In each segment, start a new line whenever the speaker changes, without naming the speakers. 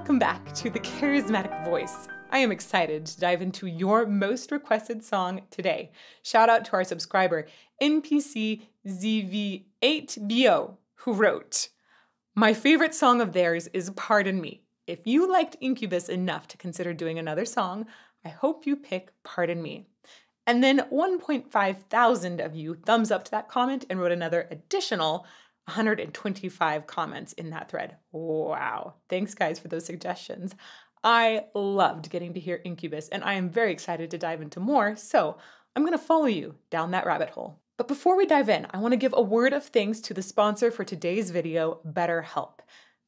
Welcome back to the Charismatic Voice. I am excited to dive into your most requested song today. Shout out to our subscriber, NPCZV8BO, who wrote, "My favorite song of theirs is Pardon Me. If you liked Incubus enough to consider doing another song, I hope you pick Pardon Me." And then 1.5 thousand of you thumbs up to that comment and wrote another additional 125 comments in that thread. Wow. Thanks, guys, for those suggestions. I loved getting to hear Incubus, and I am very excited to dive into more, so I'm going to follow you down that rabbit hole. But before we dive in, I want to give a word of thanks to the sponsor for today's video, BetterHelp.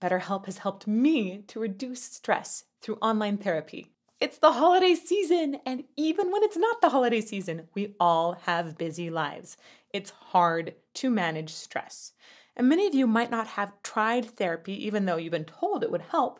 BetterHelp has helped me to reduce stress through online therapy. It's the holiday season, and even when it's not the holiday season, we all have busy lives. It's hard to manage stress. And many of you might not have tried therapy, even though you've been told it would help,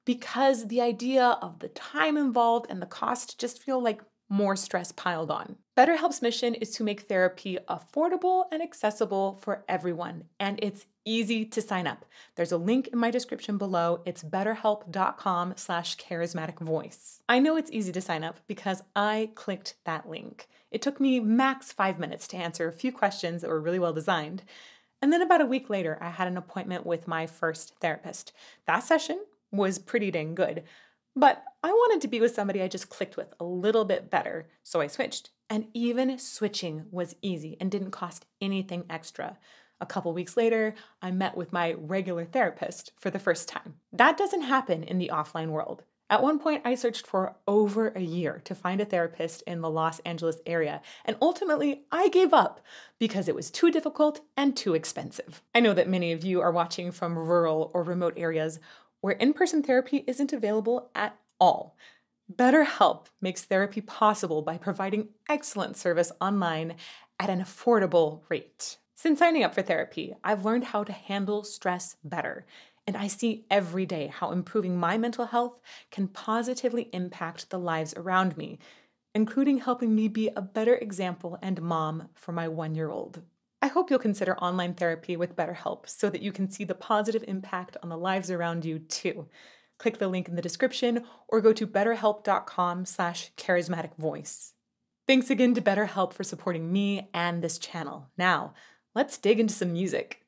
because the idea of the time involved and the cost just feel like more stress piled on. BetterHelp's mission is to make therapy affordable and accessible for everyone, and it's easy to sign up. There's a link in my description below. It's betterhelp.com/charismaticvoice. I know it's easy to sign up because I clicked that link. It took me max 5 minutes to answer a few questions that were really well designed. And then about a week later, I had an appointment with my first therapist. That session was pretty dang good, but I wanted to be with somebody I just clicked with a little bit better, so I switched. And even switching was easy and didn't cost anything extra. A couple weeks later, I met with my regular therapist for the first time. That doesn't happen in the offline world. At one point, I searched for over a year to find a therapist in the Los Angeles area, and ultimately, I gave up because it was too difficult and too expensive. I know that many of you are watching from rural or remote areas where in-person therapy isn't available at all. BetterHelp makes therapy possible by providing excellent service online at an affordable rate. Since signing up for therapy, I've learned how to handle stress better. And I see every day how improving my mental health can positively impact the lives around me, including helping me be a better example and mom for my 1-year-old. I hope you'll consider online therapy with BetterHelp so that you can see the positive impact on the lives around you too. Click the link in the description or go to betterhelp.com/charismaticvoice. Thanks again to BetterHelp for supporting me and this channel. Now, let's dig into some music.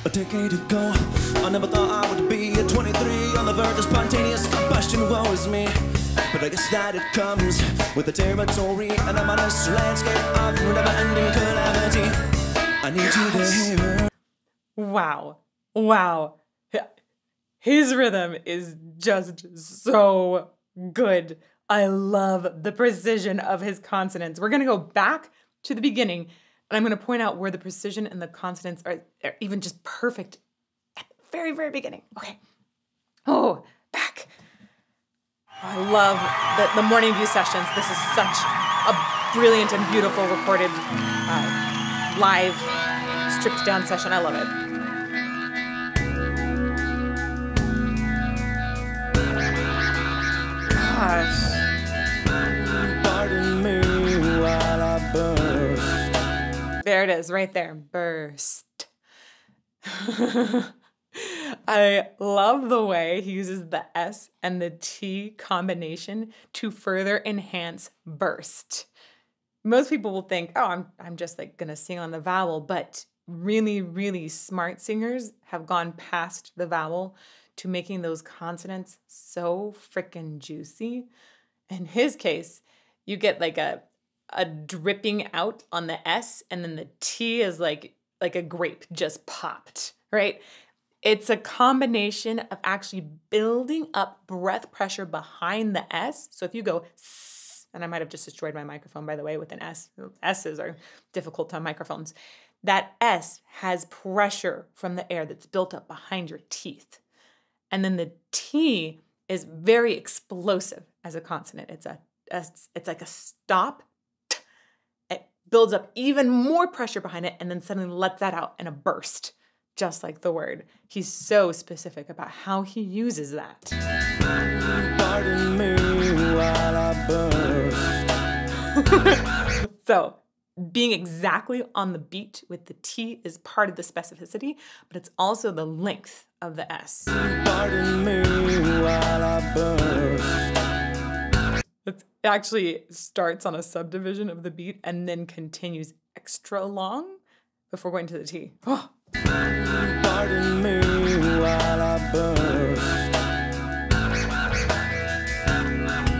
A decade ago, I never thought I would be at 23 on the verge of spontaneous combustion. Woe is me, but I guess that it comes with the territory and a modest landscape of never-ending calamity. I need you to hear.
Wow. His rhythm is just so good. I love the precision of his consonants. We're going to go back to the beginning, and I'm going to point out where the precision and the consonants are even just perfect at the very, very beginning. Okay. Oh, back. I love the morning view sessions. This is such a brilliant and beautiful recorded live stripped down session. I love it. Gosh.
Pardon me while I burst.
There it is, right there. Burst. I love the way he uses the S and the T combination to further enhance burst. Most people will think, oh, I'm just like gonna sing on the vowel, but really, really smart singers have gone past the vowel to making those consonants so freaking juicy. In his case, you get like a dripping out on the S, and then the T is like a grape just popped, right? It's a combination of actually building up breath pressure behind the S. So if you go S, and I might have just destroyed my microphone, by the way, with an S. S's are difficult on microphones. That S has pressure from the air that's built up behind your teeth. And then the T is very explosive as a consonant. It's like a stop. It builds up even more pressure behind it and then suddenly lets that out in a burst, just like the word. He's so specific about how he uses that.
Pardon me while I burst.
So being exactly on the beat with the T is part of the specificity, but it's also the length of the S.
Pardon me while I burst.
It actually starts on a subdivision of the beat and then continues extra long before going to the T. Oh.
Pardon me while I burst.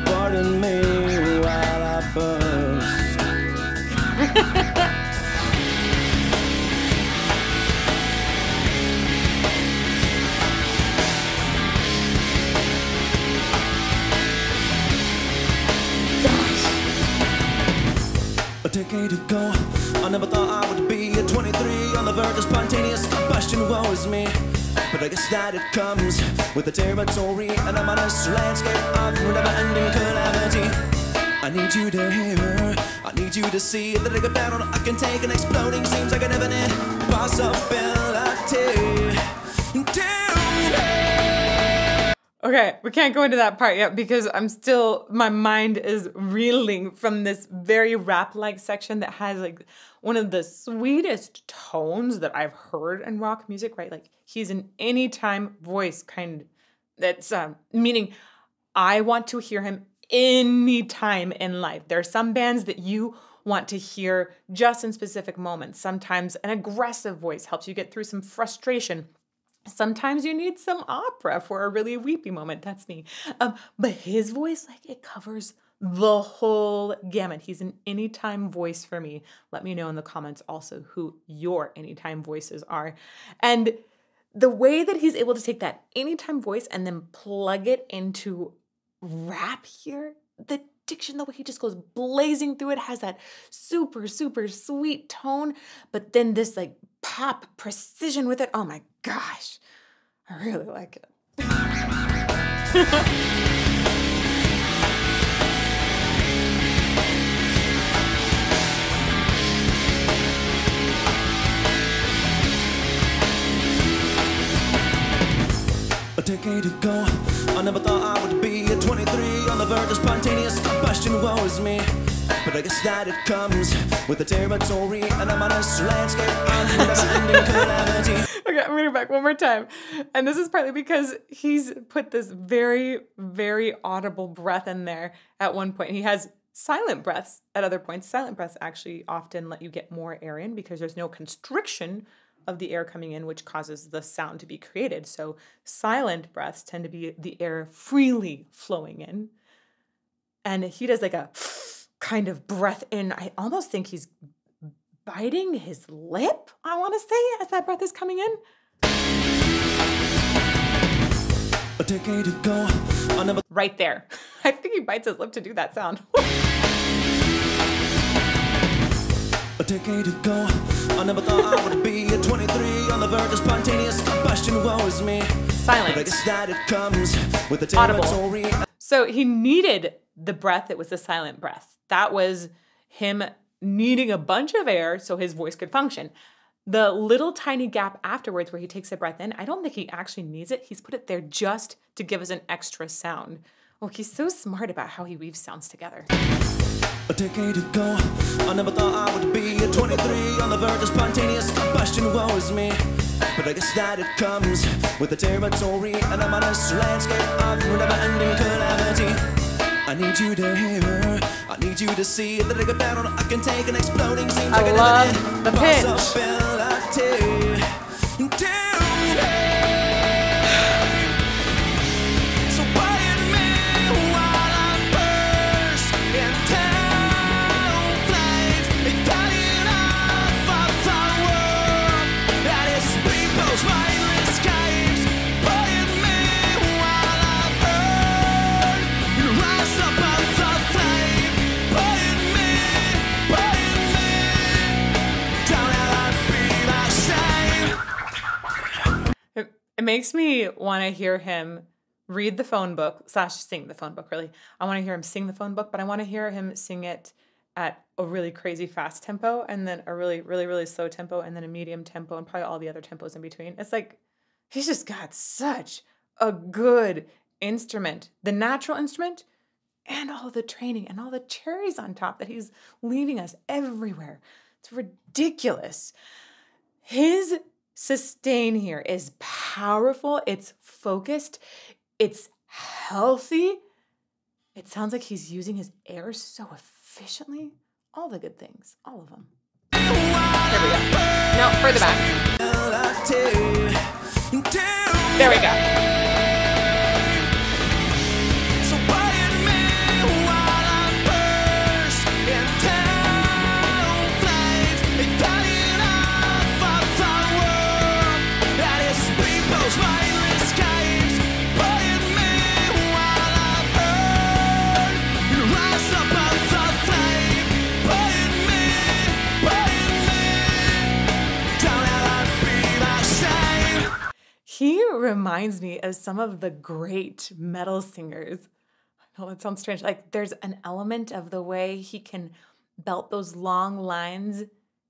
Pardon me while I burst. A decade ago, I never thought I would be at 23 on the verge of spontaneous combustion. Woe is me. But I guess that it comes with the territory and a modest landscape of never-ending calamity. I need you to hear, I need you to see that I get down I can take an exploding seems like an infinite possibility.
Okay, we can't go into that part yet because my mind is reeling from this very rap-like section that has like one of the sweetest tones that I've heard in rock music, right? Like he's an anytime voice kind. That's meaning I want to hear him anytime in life. There are some bands that you want to hear just in specific moments. Sometimes an aggressive voice helps you get through some frustration. Sometimes you need some opera for a really weepy moment. That's me. But his voice, like it covers the whole gamut. He's an anytime voice for me. Let me know in the comments also who your anytime voices are. And the way that he's able to take that anytime voice and then plug it into rap here, the diction, the way he just goes blazing through it, has that super, super sweet tone, but then this like pop precision with it. Oh my gosh, I really like it.
A decade ago, I never thought I would be at 23 on the verge of spontaneous combustion. Woe is me. But I guess that it comes with the territory and a modest landscape of never-ending calamity.
Okay, I'm reading back one more time. And this is partly because he's put this very, very audible breath in there at one point. He has silent breaths at other points. Silent breaths actually often let you get more air in because there's no constriction of the air coming in, which causes the sound to be created. So silent breaths tend to be the air freely flowing in. And he does like a kind of breath in. I almost think he's biting his lip, I want to say, as that breath is coming in.
A decade ago, I never...
Right there. I think he bites his lip to do that sound.
A decade ago, I never thought I would be at 23 on the verge of spontaneous combustion. Woe is me.
Silent.
But I guess that it comes with the
territory.
Audible.
So he needed the breath that was the silent breath. That was him needing a bunch of air so his voice could function. The little tiny gap afterwards where he takes a breath in, I don't think he actually needs it. He's put it there just to give us an extra sound. Oh, he's so smart about how he weaves sounds together.
A decade ago, I never thought I would be at 23 on the verge of spontaneous combustion. Woe is me. But I guess that it comes with the territory and a modest landscape of never-ending calamity. I need you to hear, I need you to see that I get down I can take an exploding scene.
I love the pitch.
So quiet me while I burst into flames, Italian off of the world that is people's mindless sky
makes me want to hear him read the phone book / sing the phone book, really. I want to hear him sing the phone book, but I want to hear him sing it at a really crazy fast tempo and then a really, really, really slow tempo and then a medium tempo and probably all the other tempos in between. It's like, he's just got such a good instrument, the natural instrument and all the training and all the cherries on top that he's leaving us everywhere. It's ridiculous. His sustain here is powerful. It's focused. It's healthy. It sounds like he's using his air so efficiently. All the good things, all of them. Here we go. No, further back. There we go. He reminds me of some of the great metal singers. I know that sounds strange. Like there's an element of the way he can belt those long lines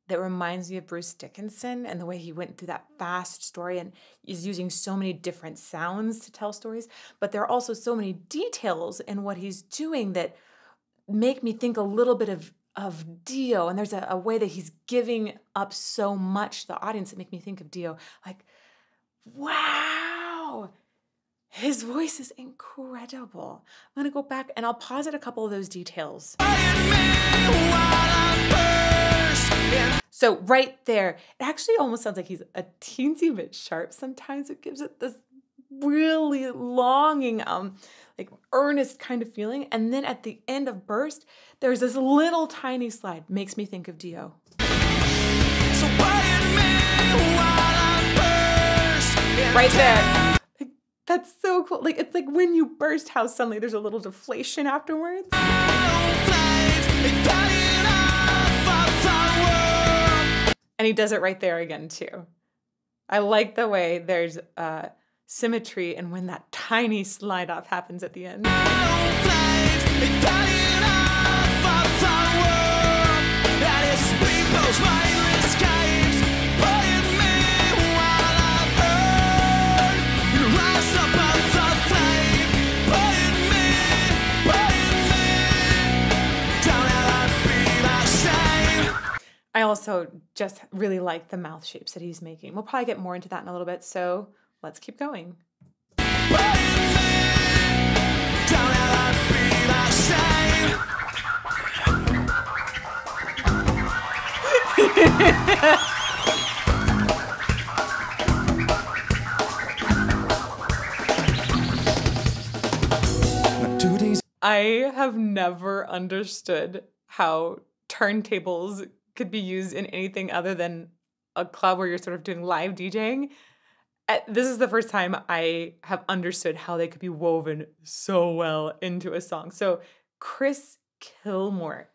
that reminds me of Bruce Dickinson and the way he went through that fast story and is using so many different sounds to tell stories. But there are also so many details in what he's doing that make me think a little bit of Dio. And there's a way that he's giving up so much to the audience that make me think of Dio. Like, wow, his voice is incredible. I'm going to go back and I'll pause at a couple of those details. So right there, it actually almost sounds like he's a teensy bit sharp. Sometimes it gives it this really longing, like earnest kind of feeling. And then at the end of burst, there's this little tiny slide. Makes me think of Dio. Right there. Like, that's so cool. Like it's like when you burst, how suddenly there's a little deflation afterwards. And he does it right there again too. I like the way there's symmetry and when that tiny slide off happens at the end. I also just really like the mouth shapes that he's making. We'll probably get more into that in a little bit, so let's keep going. I have never understood how turntables could be used in anything other than a club where you're sort of doing live DJing. This is the first time I have understood how they could be woven so well into a song. So Chris Kilmore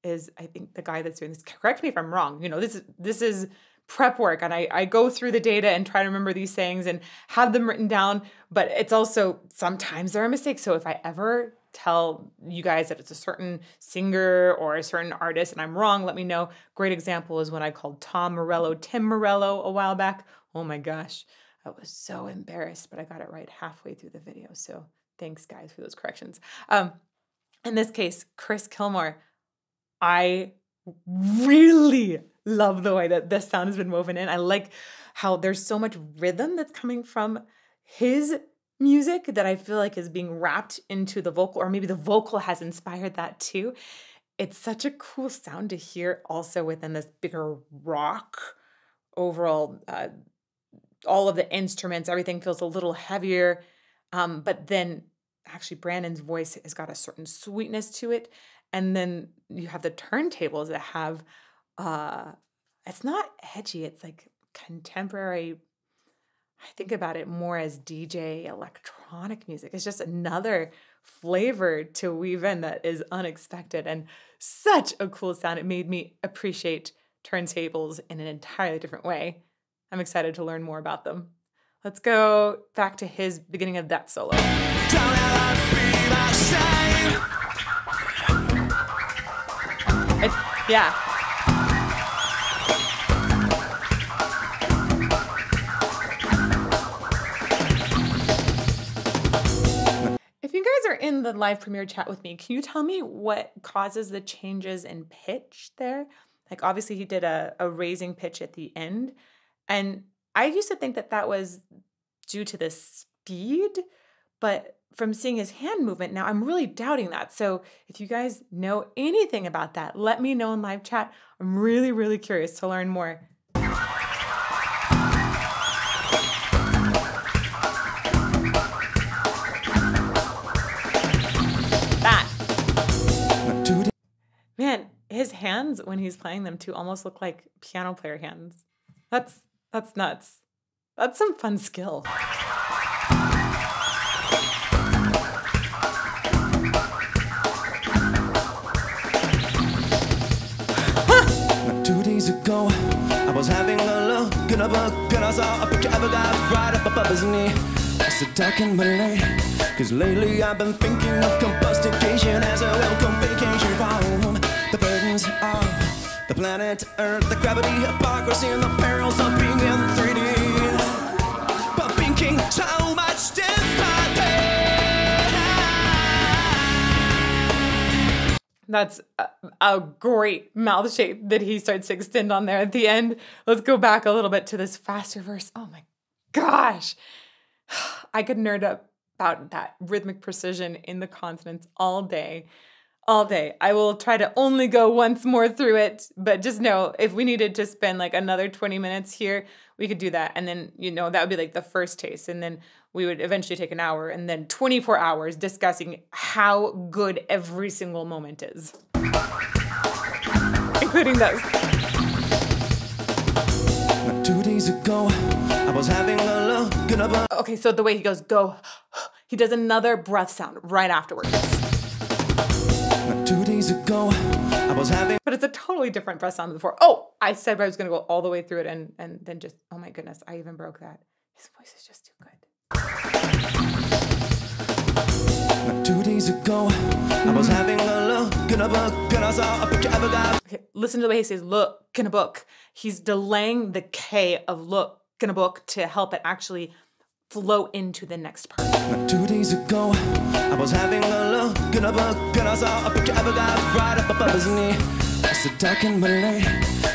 is, I think, the guy that's doing this. Correct me if I'm wrong. You know, this is prep work, and I go through the data and try to remember these things and have them written down, but it's also sometimes there are mistakes. So if I ever tell you guys that it's a certain singer or a certain artist and I'm wrong, let me know. Great example is when I called Tim Morello a while back. Oh my gosh, I was so embarrassed, but I got it right halfway through the video. So thanks guys for those corrections. In this case, Chris Kilmore, I really love the way that this sound has been woven in. I like how there's so much rhythm that's coming from his music that I feel like is being wrapped into the vocal, or maybe the vocal has inspired that too. It's such a cool sound to hear also within this bigger rock overall. All of the instruments, everything feels a little heavier. But then actually Brandon's voice has got a certain sweetness to it. And then you have the turntables that have, it's not edgy, it's like contemporary. I think about it more as DJ electronic music. It's just another flavor to weave in that is unexpected and such a cool sound. It made me appreciate turntables in an entirely different way. I'm excited to learn more about them. Let's go back to his beginning of that solo. Yeah. If you guys are in the live premiere chat with me, can you tell me what causes the changes in pitch there? Like, obviously he did a raising pitch at the end, and I used to think that that was due to the speed, but from seeing his hand movement now, I'm really doubting that. So if you guys know anything about that, let me know in live chat. I'm really, really curious to learn more. That. Man, his hands when he's playing them too almost look like piano player hands. That's nuts. That's some fun skill.
2 days ago, I was having a look in a book and I saw a picture of a guy right up above his knee. I said, talking Malay, cause lately I've been thinking of combustication as a welcome vacation from home. The burdens of the planet Earth, the gravity, hypocrisy, and the perils of being in 3D. But being king, so much sympathy.
That's a great mouth shape that he starts to extend on there at the end. Let's go back a little bit to this faster verse. Oh my gosh. I could nerd up about that rhythmic precision in the consonants all day. All day. I will try to only go once more through it, but just know if we needed to spend like another 20 minutes here, we could do that. And then, that would be like the first taste. And then we would eventually take an hour and then 24 hours discussing how good every single moment is. Including those.
2 days ago, I was having a look in a book.
Okay, so the way he goes, go, he does another breath sound right afterwards.
2 days ago, I was having...
But it's a totally different breath sound than before. Oh, I said I was going to go all the way through it and then just, oh my goodness, I even broke that. His voice is just too good.
2 days ago, I was having a look in a book and I saw a picture of a guy.
Okay, listen to the way he says look in a book. He's delaying the K of look in a book to help it actually flow into the next part.
2 days ago, I was having a look in a book and I saw a picture of a guy right up above his knee. I said, talking Malay,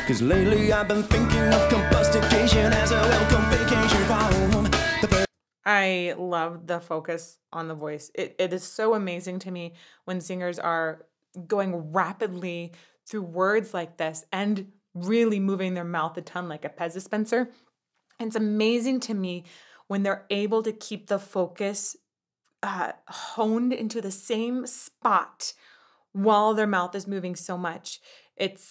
cause lately I've been thinking of combustication as a welcome vacation from home.
I love the focus on the voice. It is so amazing to me when singers are going rapidly through words like this and really moving their mouth a ton like a Pez dispenser. And it's amazing to me when they're able to keep the focus honed into the same spot while their mouth is moving so much. It's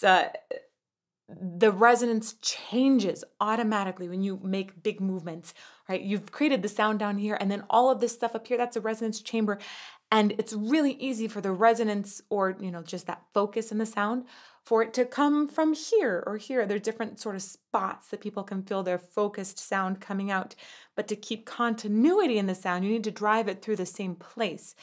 the resonance changes automatically when you make big movements, right? You've created the sound down here and then all of this stuff up here, that's a resonance chamber. And it's really easy for the resonance or, just that focus in the sound for it to come from here or here. There's different sort of spots that people can feel their focused sound coming out. But to keep continuity in the sound, you need to drive it through the same place.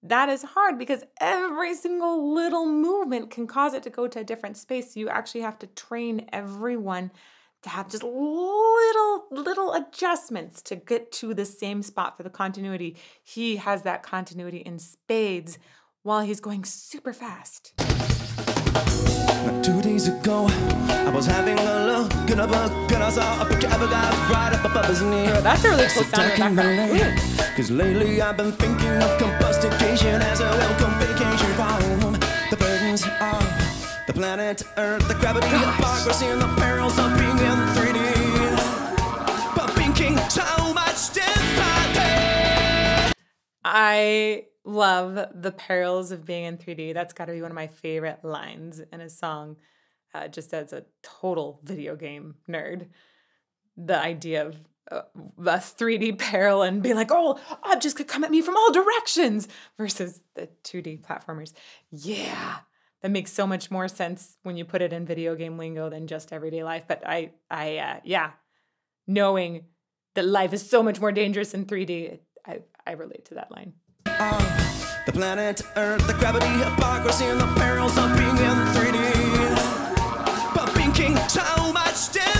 That is hard because every single little movement can cause it to go to a different space. So you actually have to train everyone to have just little adjustments to get to the same spot for the continuity. He has that continuity in spades while he's going super fast.
2 days ago, I was having a look in a book and I saw a picture of a guy right up above his knee.
Oh, that's a really cool sound in the background.
Cause lately I've been thinking of combustication as a welcome vacation from home. The burdens of the planet Earth, the gravity, hypocrisy, and the perils of being in 3D. But being king, so much sympathy.
I love the perils of being in 3D. That's got to be one of my favorite lines in a song, just as a total video game nerd. The idea of a 3D peril and being like, oh, objects could come at me from all directions versus the 2D platformers. Yeah, that makes so much more sense when you put it in video game lingo than just everyday life. But yeah, knowing that life is so much more dangerous in 3D. I relate to that line.
The planet Earth, the gravity, hypocrisy, and the perils of being in 3D. But being king, so much sympathy.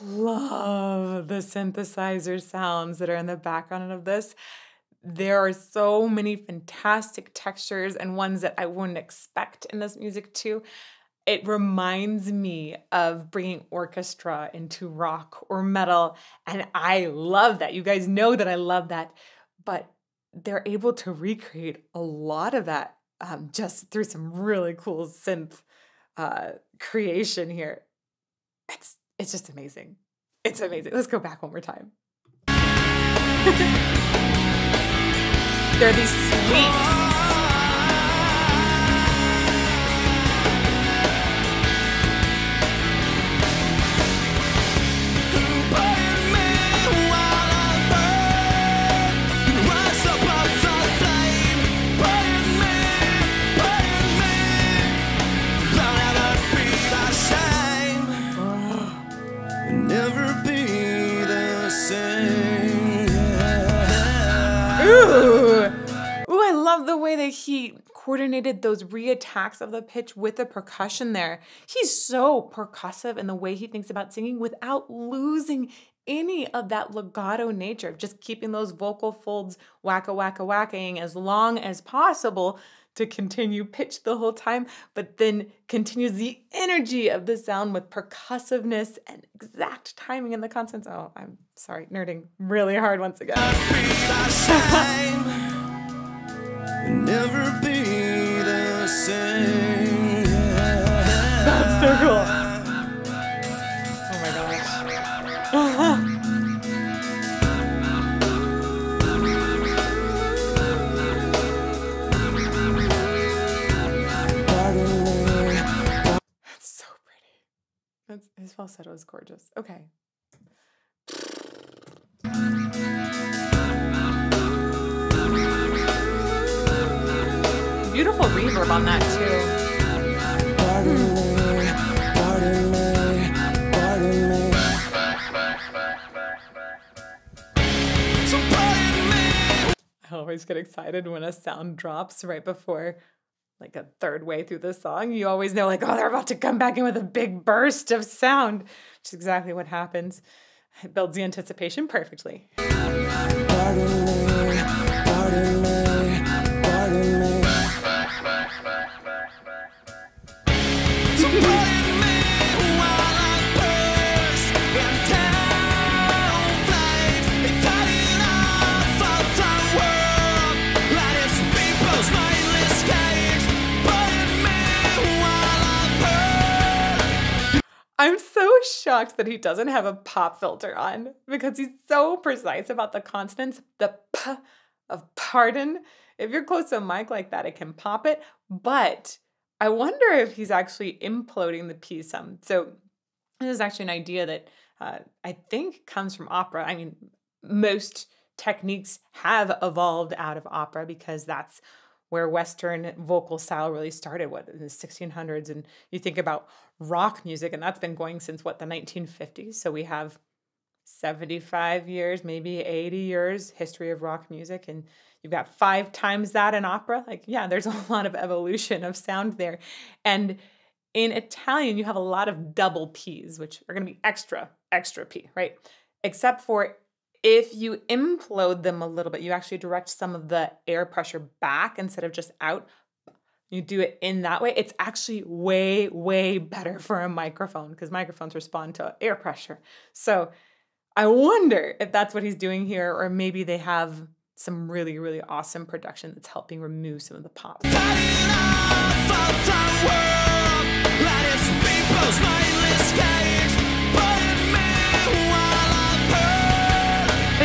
Love the synthesizer sounds that are in the background of this. There are so many fantastic textures and ones that I wouldn't expect in this music too. It reminds me of bringing orchestra into rock or metal, and I love that. You guys know that I love that, but they're able to recreate a lot of that just through some really cool synth creation here. It's just amazing. It's amazing. Let's go back one more time. There are these sweeps. Ooh, I love the way that he coordinated those reattacks of the pitch with the percussion there. He's so percussive in the way he thinks about singing without losing any of that legato nature, just keeping those vocal folds whacking as long as possible to continue pitch the whole time, but then continues the energy of the sound with percussiveness and exact timing in the consonants. Oh, I'm sorry, nerding really hard once again.
Never be the same.
That's so cool. Oh my gosh. That's so pretty. His falsetto is gorgeous. Okay. Beautiful reverb on that too. I always get excited when a sound drops right before like a third way through the song. You always know like, oh, they're about to come back in with a big burst of sound, which is exactly what happens. It builds the anticipation perfectly. I'm so shocked that he doesn't have a pop filter on because he's so precise about the consonants. The p of pardon. If you're close to a mic like that, it can pop it. But I wonder if he's actually imploding the P some. So this is actually an idea that I think comes from opera. I mean, most techniques have evolved out of opera because that's where Western vocal style really started, in the 1600s. And you think about rock music, and that's been going since, the 1950s. So we have 75 years, maybe 80 years history of rock music. And you've got 5 times that in opera. Like, yeah, there's a lot of evolution of sound there. And in Italian, you have a lot of double Ps, which are going to be extra P, right? Except for if you implode them a little bit, you actually direct some of the air pressure back instead of just out. You do it in that way. It's actually way, way better for a microphone because microphones respond to air pressure. So I wonder if that's what he's doing here, or maybe they have some really, really awesome production that's helping remove some of the pop.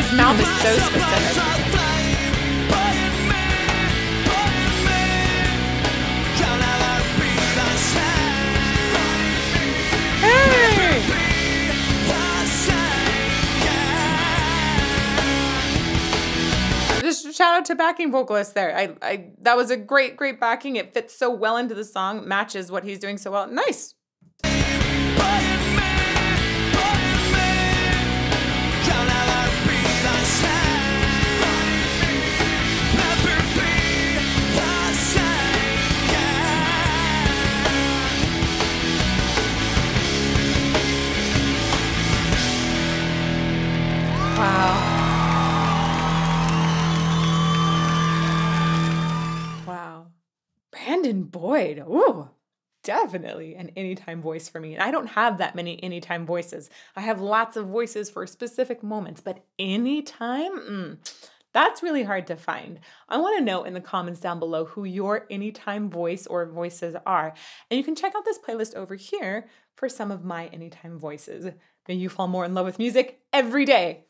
His mouth So specific. Just shout out to backing vocalist there. That was a great backing. It fits so well into the song, matches what he's doing so well. Nice. Wow. Brandon Boyd. Ooh, definitely an anytime voice for me. And I don't have that many anytime voices. I have lots of voices for specific moments, but anytime, that's really hard to find. I want to know in the comments down below who your anytime voice or voices are. And you can check out this playlist over here for some of my anytime voices. May you fall more in love with music every day.